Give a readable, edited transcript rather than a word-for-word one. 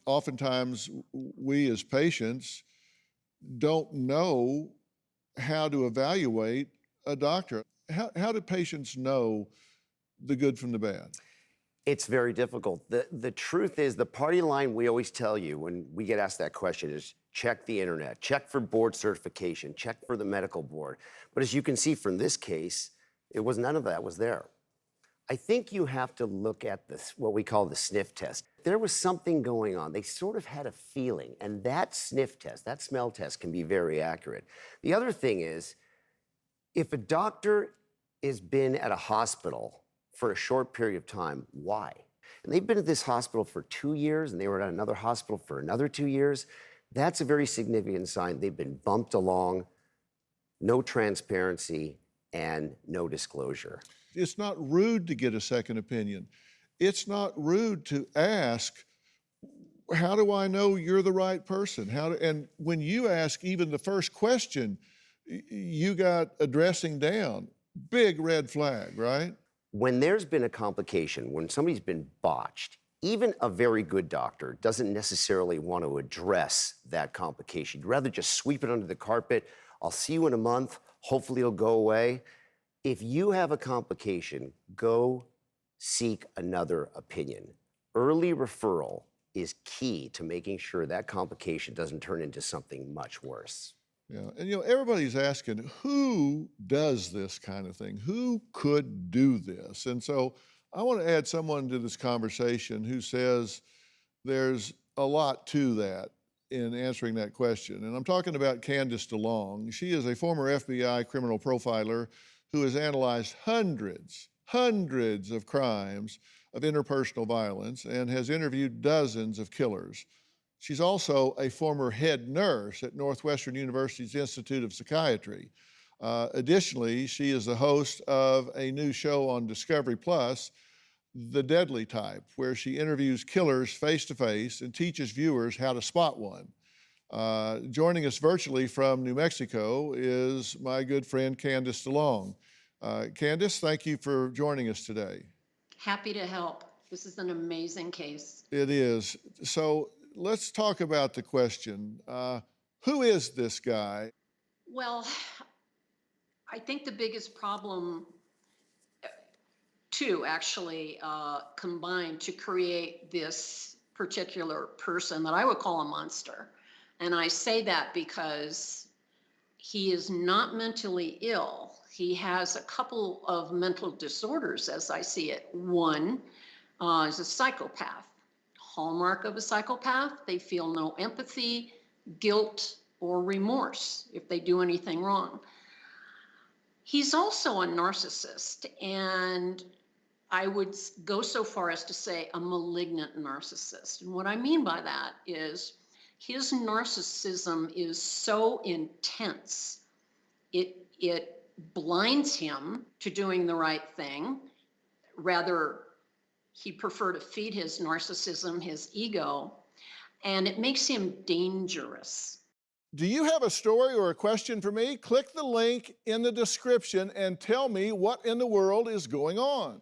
oftentimes we as patients don't know how to evaluate a doctor. How do patients know the good from the bad? It's very difficult. The truth is, the party line we always tell you when we get asked that question is check the internet, check for board certification, check for the medical board. But as you can see from this case, none of that was there. I think you have to look at this, what we call the sniff test. There was something going on. They sort of had a feeling, and that sniff test, that smell test can be very accurate. The other thing is, if a doctor has been at a hospital for a short period of time, why? And they've been at this hospital for 2 years, and they were at another hospital for another 2 years. That's a very significant sign. They've been bumped along, no transparency, and no disclosure. It's not rude to get a second opinion. It's not rude to ask, how do I know you're the right person? And when you ask even the first question, you got a dressing down. Big red flag, right? When there's been a complication, when somebody's been botched, even a very good doctor doesn't necessarily want to address that complication. You'd rather just sweep it under the carpet. I'll see you in a month. Hopefully it'll go away. If you have a complication, go seek another opinion. Early referral is key to making sure that complication doesn't turn into something much worse. Yeah, and everybody's asking, who does this kind of thing? Who could do this? And so I want to add someone to this conversation who says there's a lot to that in answering that question. And I'm talking about Candice DeLong. She is a former FBI criminal profiler who has analyzed hundreds of crimes of interpersonal violence and has interviewed dozens of killers. She's also a former head nurse at Northwestern University's Institute of Psychiatry. Additionally, she is the host of a new show on Discovery Plus, The Deadly Type, where she interviews killers face-to-face and teaches viewers how to spot one. Joining us virtually from New Mexico is my good friend Candice DeLong. Candice, thank you for joining us today. Happy to help. This is an amazing case. It is. So let's talk about the question. Who is this guy? Well, I think the biggest problem, two actually, combined to create this particular person that I would call a monster. And I say that because he is not mentally ill. He has a couple of mental disorders, as I see it. One is a psychopath. Hallmark of a psychopath, they feel no empathy, guilt, or remorse if they do anything wrong. He's also a narcissist, and I would go so far as to say a malignant narcissist. And what I mean by that is his narcissism is so intense, it blinds him to doing the right thing. Rather, he'd prefer to feed his narcissism, his ego, and it makes him dangerous. Do you have a story or a question for me? Click the link in the description and tell me what in the world is going on.